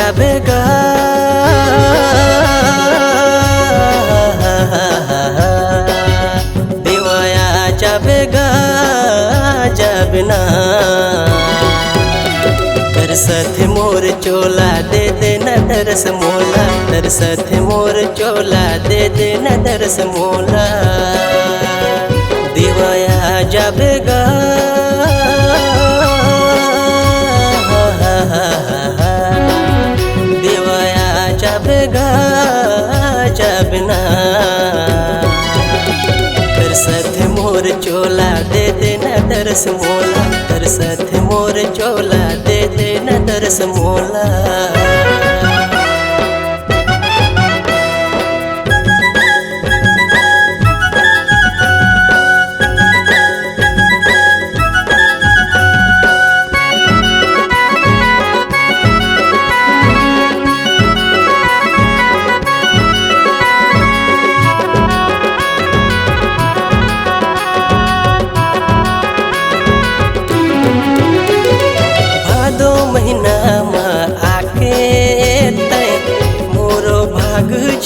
जाबेगा देवाया जाबेगा जाबना तरसत मोर चोला दे देना दरस मोला तरसत मोर चोला दे देना दरस मोला देवाया जाबेगा देवाया जाबेगा जाबना तरसत मोर चोला दे देना दरस मोला तरसत मोर चोला दे देना दरस मोला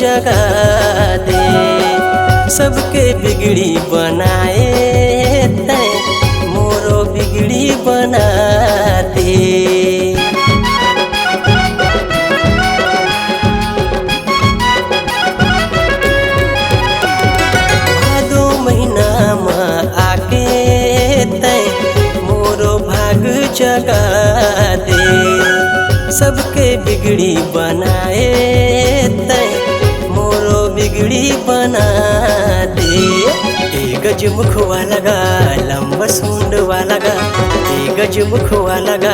जगा दे सबके बिगड़ी बनाए तै मोरो बिगड़ी बना दे भादो महीना में आके तै मोरो भाग जगा दे सबके बिगड़ी बनाए तै बिगड़ी बना दे गज मुख वाला गा लंबा सूंड वाला गा गज मुख वाला गा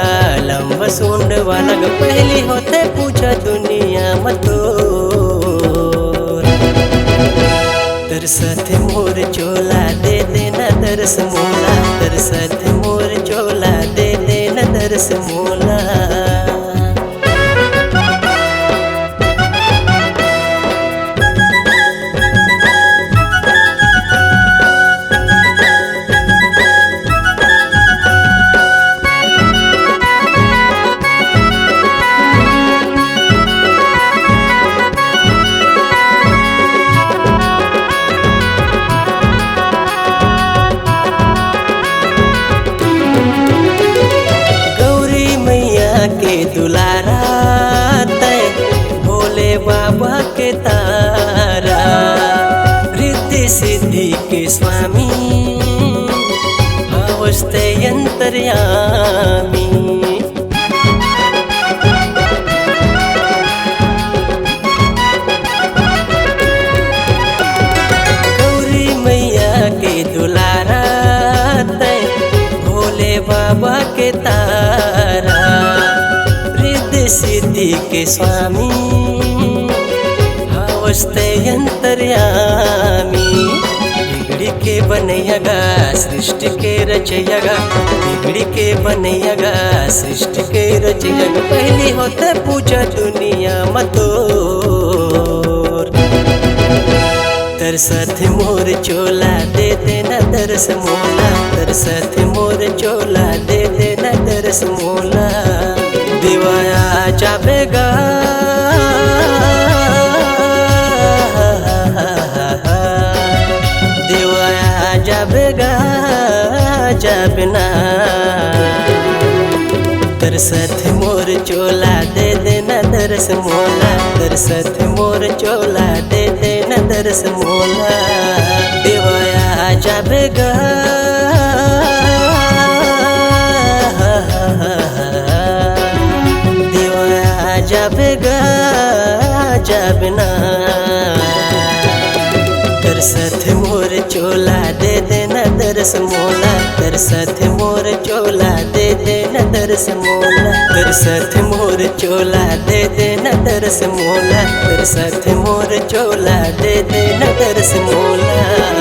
लंबा सूंड वाला गा पहली होते पूछा दुनिया मतो तरसत मोर चोला दे देना दरस मोला तरसत मोर चोला दे देना दरस मोला के दुलारा तय भोले बाबा के तारा रिद्धि सिद्धि के स्वामी अवस्थे अंतर्यामी गौरी मैया के दुलारा तय भोले बाबा के तारा सिद्धि के स्वामी अवस्थे अंतर्यामी बिगड़ी के बनैयागा सृष्टि के रचैयागा बिगड़ी के बनैयागा सृष्टि के रचैयागा पहली होते पूजा दुनिया मतोर तरसत मोर चोला दे देना दरस मोला तरसत मोर चोला दे देना दरस मोला देवाया जाबेगा देवाया जाबेगा जाबना तरसत मोर चोला दे देना दरस मोला तरसत मोर चोला दे देना दरस मोला देवाया जाबेगा जाबेगा जाबना तरसत मोर चोला दे देना दरस मोला तरसत मोर चोला दे देना दरस मोला तरसत मोर चोला दे देना दरस मोला तरसत मोर चोला दे देना दरस मोला।